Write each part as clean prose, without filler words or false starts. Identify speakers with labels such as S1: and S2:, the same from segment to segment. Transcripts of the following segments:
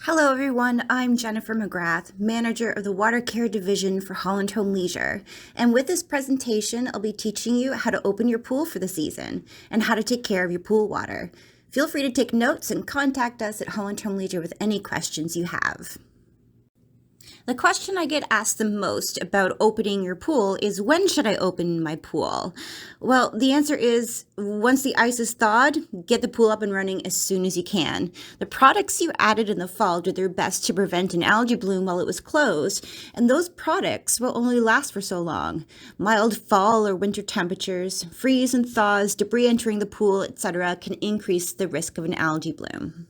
S1: Hello everyone, I'm Jennifer McGrath, Manager of the Water Care Division for Holland Home Leisure, and with this presentation I'll be teaching you how to open your pool for the season and how to take care of your pool water. Feel free to take notes and contact us at Holland Home Leisure with any questions you have. The question I get asked the most about opening your pool is, when should I open my pool? Well, the answer is, once the ice is thawed, get the pool up and running as soon as you can. The products you added in the fall did their best to prevent an algae bloom while it was closed, and those products will only last for so long. Mild fall or winter temperatures, freeze and thaws, debris entering the pool, etc. can increase the risk of an algae bloom.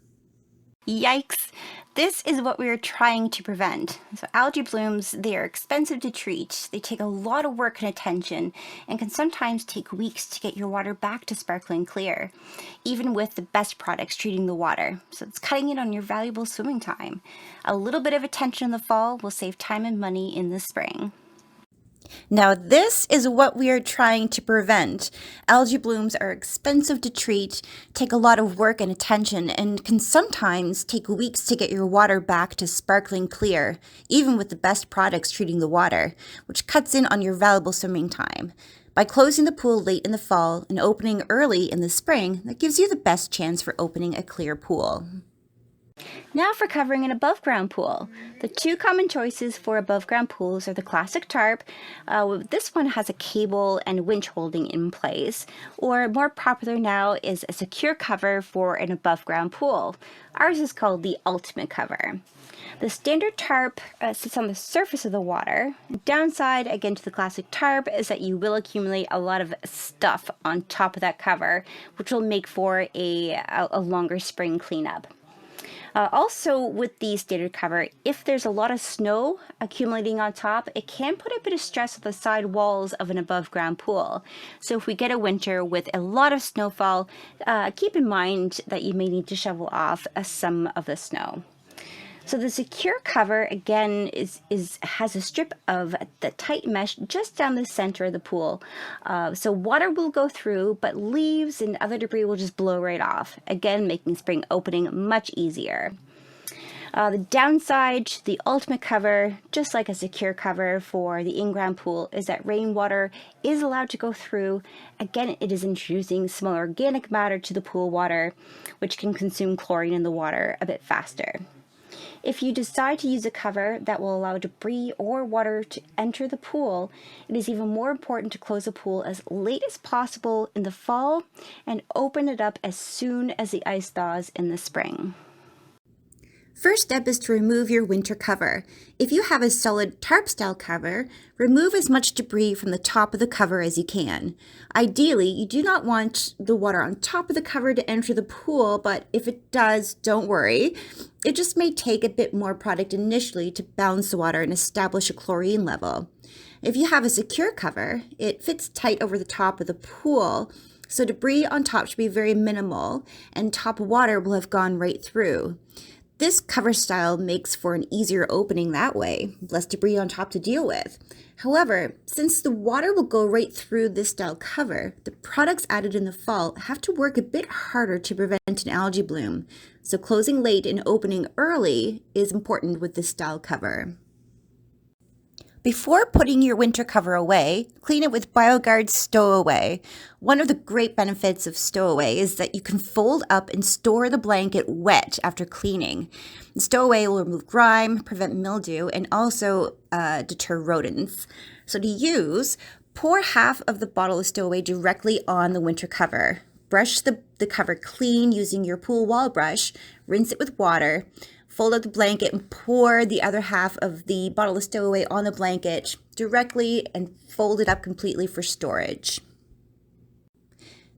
S2: Yikes! This is what we are trying to prevent. So algae blooms, they are expensive to treat, they take a lot of work and attention, and can sometimes take weeks to get your water back to sparkling clear, even with the best products treating the water. So it's cutting in on your valuable swimming time. A little bit of attention in the fall will save time and money in the spring.
S1: Now, this is what we are trying to prevent. Algae blooms are expensive to treat, take a lot of work and attention, and can sometimes take weeks to get your water back to sparkling clear, even with the best products treating the water, which cuts in on your valuable swimming time. By closing the pool late in the fall and opening early in the spring, that gives you the best chance for opening a clear pool.
S2: Now for covering an above-ground pool. The two common choices for above-ground pools are the classic tarp. This one has a cable and winch holding in place, or more popular now is a secure cover for an above-ground pool. Ours is called the ultimate cover. The standard tarp sits on the surface of the water. Downside, again, to the classic tarp is that you will accumulate a lot of stuff on top of that cover, which will make for a longer spring cleanup. Also, with the standard cover, if there's a lot of snow accumulating on top, it can put a bit of stress on the side walls of an above-ground pool. So if we get a winter with a lot of snowfall, keep in mind that you may need to shovel off some of the snow. So the secure cover, again, has a strip of the tight mesh just down the center of the pool. So water will go through, but leaves and other debris will just blow right off, again, making spring opening much easier. The downside to the ultimate cover, just like a secure cover for the in-ground pool, is that rainwater is allowed to go through. Again, it is introducing some organic matter to the pool water, which can consume chlorine in the water a bit faster. If you decide to use a cover that will allow debris or water to enter the pool, it is even more important to close the pool as late as possible in the fall and open it up as soon as the ice thaws in the spring.
S1: First step is to remove your winter cover. If you have a solid tarp-style cover, remove as much debris from the top of the cover as you can. Ideally, you do not want the water on top of the cover to enter the pool, but if it does, don't worry. It just may take a bit more product initially to balance the water and establish a chlorine level. If you have a secure cover, it fits tight over the top of the pool, so debris on top should be very minimal, and top water will have gone right through. This cover style makes for an easier opening that way, less debris on top to deal with. However, since the water will go right through this style cover, the products added in the fall have to work a bit harder to prevent an algae bloom. So closing late and opening early is important with this style cover. Before putting your winter cover away, clean it with BioGuard Stowaway. One of the great benefits of Stowaway is that you can fold up and store the blanket wet after cleaning. Stowaway will remove grime, prevent mildew, and also deter rodents. So to use, pour half of the bottle of Stowaway directly on the winter cover. Brush the cover clean using your pool wall brush, rinse it with water. Fold up the blanket and pour the other half of the bottle of Stowaway on the blanket directly and fold it up completely for storage.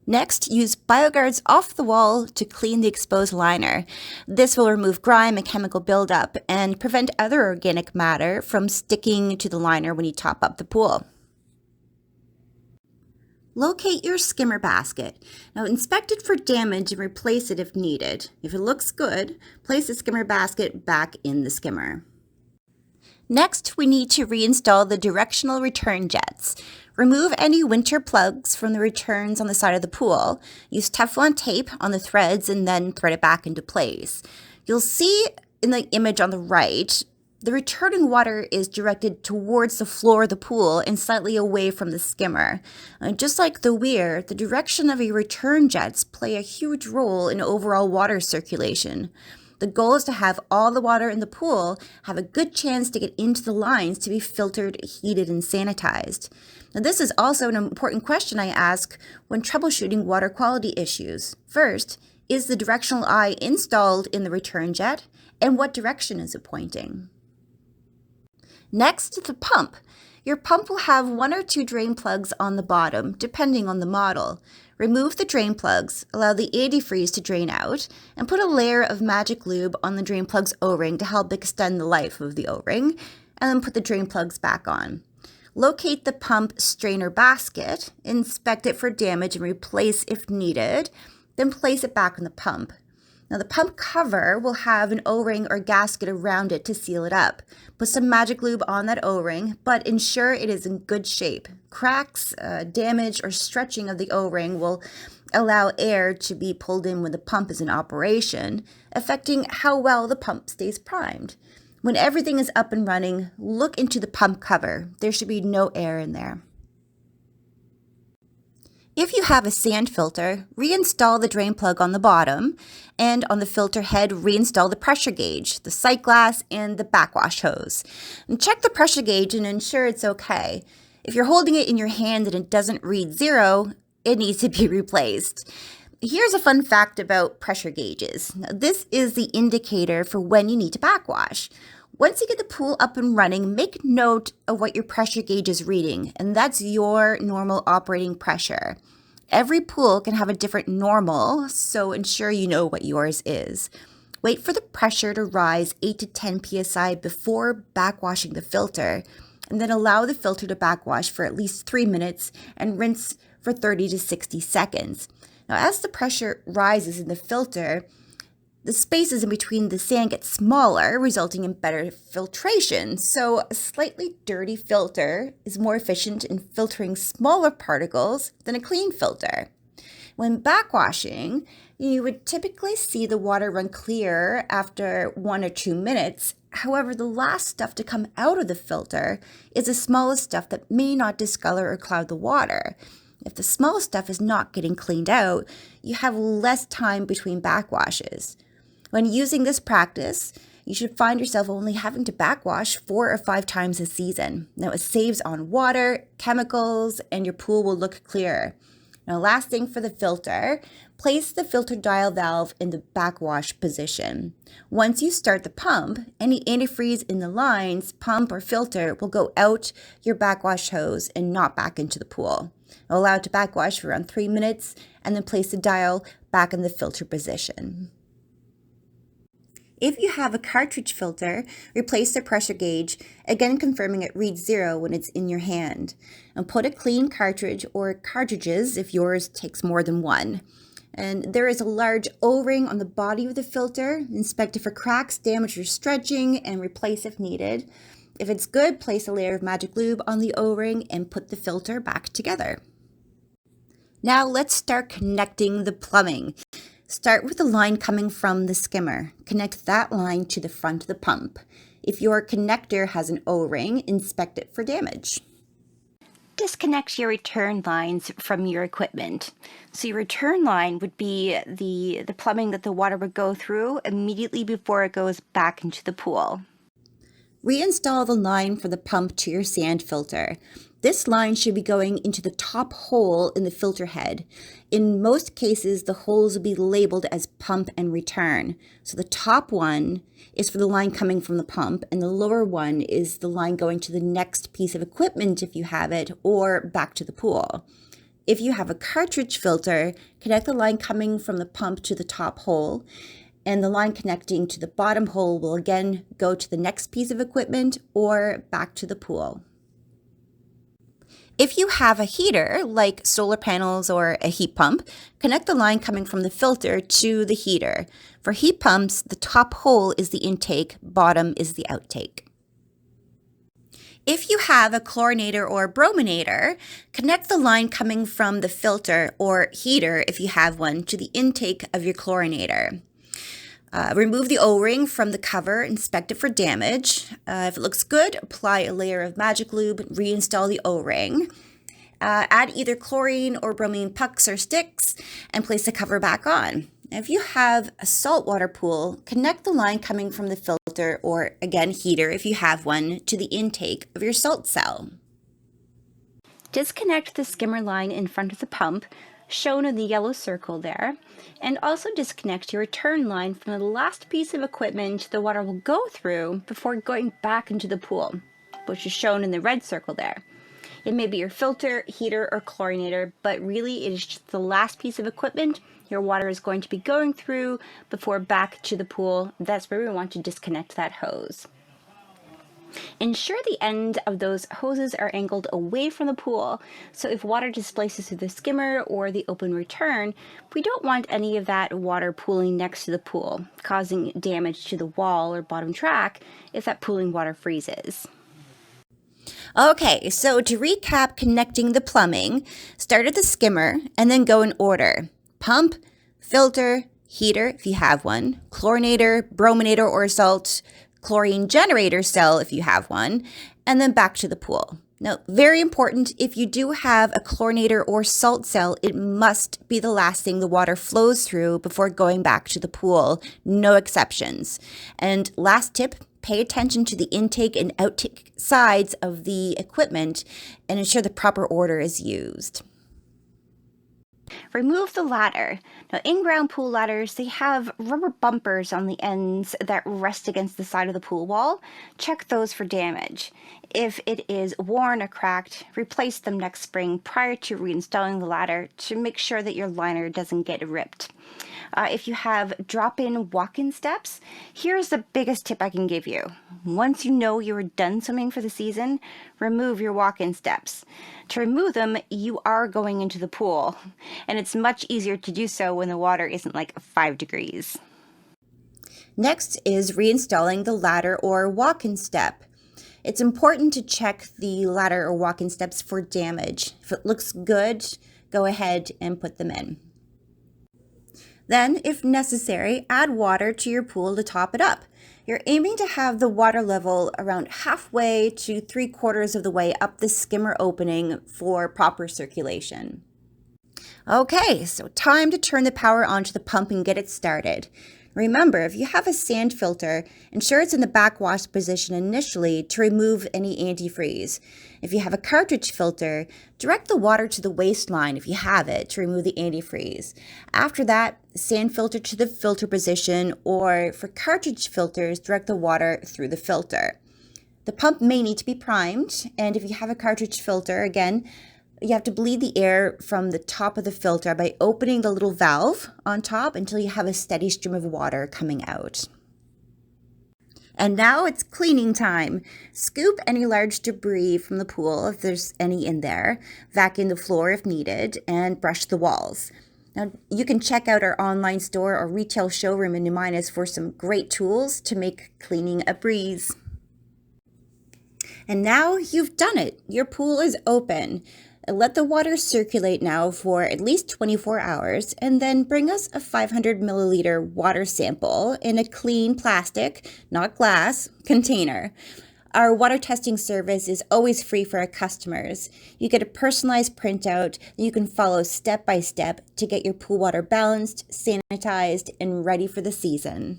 S1: Next, use BioGuard's Off the Wall to clean the exposed liner. This will remove grime and chemical buildup and prevent other organic matter from sticking to the liner when you top up the pool. Locate your skimmer basket. Now inspect it for damage and replace it if needed. If it looks good, place the skimmer basket back in the skimmer. Next, we need to reinstall the directional return jets. Remove any winter plugs from the returns on the side of the pool. Use Teflon tape on the threads and then thread it back into place. You'll see in the image on the right, the returning water is directed towards the floor of the pool and slightly away from the skimmer. Just like the weir, the direction of your return jets play a huge role in overall water circulation. The goal is to have all the water in the pool have a good chance to get into the lines to be filtered, heated, and sanitized. Now, this is also an important question I ask when troubleshooting water quality issues. First, is the directional eye installed in the return jet, and what direction is it pointing? Next, the pump. Your pump will have 1 or 2 drain plugs on the bottom, depending on the model. Remove the drain plugs, allow the antifreeze to drain out, and put a layer of magic lube on the drain plug's O-ring to help extend the life of the O-ring, and then put the drain plugs back on. Locate the pump strainer basket, inspect it for damage and replace if needed, then place it back on the pump. Now the pump cover will have an O-ring or gasket around it to seal it up. Put some magic lube on that O-ring, but ensure it is in good shape. Cracks, damage, or stretching of the O-ring will allow air to be pulled in when the pump is in operation, affecting how well the pump stays primed. When everything is up and running, look into the pump cover. There should be no air in there. If you have a sand filter, reinstall the drain plug on the bottom, and on the filter head, reinstall the pressure gauge, the sight glass, and the backwash hose. And check the pressure gauge and ensure it's okay. If you're holding it in your hand and it doesn't read 0, it needs to be replaced. Here's a fun fact about pressure gauges. Now, this is the indicator for when you need to backwash. Once you get the pool up and running, make note of what your pressure gauge is reading, and that's your normal operating pressure. Every pool can have a different normal, so ensure you know what yours is. Wait for the pressure to rise 8 to 10 psi before backwashing the filter, and then allow the filter to backwash for at least 3 minutes and rinse for 30 to 60 seconds. Now, as the pressure rises in the filter, the spaces in between the sand get smaller, resulting in better filtration. So a slightly dirty filter is more efficient in filtering smaller particles than a clean filter. When backwashing, you would typically see the water run clear after 1 or 2 minutes. However, the last stuff to come out of the filter is the smallest stuff that may not discolor or cloud the water. If the small stuff is not getting cleaned out, you have less time between backwashes. When using this practice, you should find yourself only having to backwash 4 or 5 times a season. Now, it saves on water, chemicals, and your pool will look clearer. Now, last thing for the filter, place the filter dial valve in the backwash position. Once you start the pump, any antifreeze in the lines, pump, or filter will go out your backwash hose and not back into the pool. Allow it to backwash for around 3 minutes, and then place the dial back in the filter position. If you have a cartridge filter, replace the pressure gauge, again confirming it reads 0 when it's in your hand. And put a clean cartridge or cartridges if yours takes more than one. And there is a large O-ring on the body of the filter. Inspect it for cracks, damage, or stretching, and replace if needed. If it's good, place a layer of magic lube on the O-ring and put the filter back together. Now let's start connecting the plumbing. Start with the line coming from the skimmer. Connect that line to the front of the pump. If your connector has an O-ring, inspect it for damage.
S2: Disconnect your return lines from your equipment. So your return line would be the plumbing that the water would go through immediately before it goes back into the pool.
S1: Reinstall the line for the pump to your sand filter. This line should be going into the top hole in the filter head. In most cases, the holes will be labeled as pump and return. So the top one is for the line coming from the pump, and the lower one is the line going to the next piece of equipment if you have it, or back to the pool. If you have a cartridge filter, connect the line coming from the pump to the top hole, and the line connecting to the bottom hole will again go to the next piece of equipment or back to the pool. If you have a heater, like solar panels or a heat pump, connect the line coming from the filter to the heater. For heat pumps, the top hole is the intake, bottom is the outtake. If you have a chlorinator or brominator, connect the line coming from the filter or heater, if you have one, to the intake of your chlorinator. Remove the O-ring from the cover, inspect it for damage. If it looks good, apply a layer of magic lube, reinstall the O-ring. Add either chlorine or bromine pucks or sticks and place the cover back on. Now, if you have a saltwater pool, connect the line coming from the filter or, again, heater if you have one, to the intake of your salt cell.
S2: Disconnect the skimmer line in front of the pump, shown in the yellow circle there, and also disconnect your return line from the last piece of equipment the water will go through before going back into the pool, which is shown in the red circle there. It may be your filter, heater, or chlorinator, but really it is just the last piece of equipment your water is going to be going through before back to the pool. That's where we want to disconnect that hose. Ensure the end of those hoses are angled away from the pool, so if water displaces through the skimmer or the open return, we don't want any of that water pooling next to the pool, causing damage to the wall or bottom track if that pooling water freezes.
S1: Okay, so to recap connecting the plumbing, start at the skimmer and then go in order. Pump, filter, heater if you have one, chlorinator, brominator or salt, chlorine generator cell if you have one, and then back to the pool. Now, very important, if you do have a chlorinator or salt cell, it must be the last thing the water flows through before going back to the pool. No exceptions. And last tip, pay attention to the intake and outtake sides of the equipment and ensure the proper order is used.
S2: Remove the ladder. Now, in-ground pool ladders, they have rubber bumpers on the ends that rest against the side of the pool wall. Check those for damage. If it is worn or cracked, replace them next spring prior to reinstalling the ladder to make sure that your liner doesn't get ripped. If you have drop-in walk-in steps, here's the biggest tip I can give you. Once you know you're done swimming for the season, remove your walk-in steps. To remove them, you are going into the pool, and it's much easier to do so when the water isn't like 5 degrees.
S1: Next is reinstalling the ladder or walk-in step. It's important to check the ladder or walk-in steps for damage. If it looks good, go ahead and put them in. Then, if necessary, add water to your pool to top it up. You're aiming to have the water level around halfway to 3/4 of the way up the skimmer opening for proper circulation. Okay, so time to turn the power onto the pump and get it started. Remember, if you have a sand filter, ensure it's in the backwash position initially to remove any antifreeze. If you have a cartridge filter, direct the water to the waistline if you have it to remove the antifreeze. After that, sand filter to the filter position, or for cartridge filters, direct the water through the filter. The pump may need to be primed, and if you have a cartridge filter, again, you have to bleed the air from the top of the filter by opening the little valve on top until you have a steady stream of water coming out. And now it's cleaning time. Scoop any large debris from the pool if there's any in there, vacuum the floor if needed, and brush the walls. Now, you can check out our online store or retail showroom in Numinus for some great tools to make cleaning a breeze. And now you've done it. Your pool is open. Let the water circulate now for at least 24 hours and then bring us a 500 milliliter water sample in a clean plastic, not glass, container. Our water testing service is always free for our customers. You get a personalized printout that you can follow step by step to get your pool water balanced, sanitized, and ready for the season.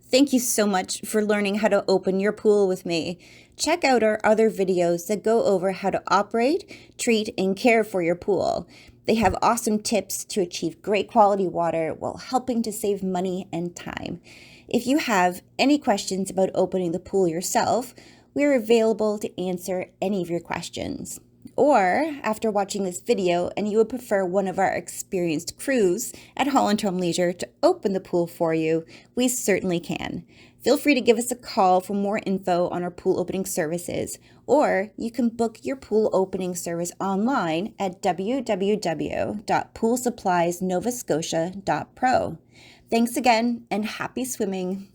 S1: Thank you so much for learning how to open your pool with me. Check out our other videos that go over how to operate, treat, and care for your pool. They have awesome tips to achieve great quality water while helping to save money and time. If you have any questions about opening the pool yourself, we're available to answer any of your questions. Or, after watching this video and you would prefer one of our experienced crews at Holland Home Leisure to open the pool for you, we certainly can. Feel free to give us a call for more info on our pool opening services, or you can book your pool opening service online at www.poolsuppliesnovascotia.pro. Thanks again, and happy swimming!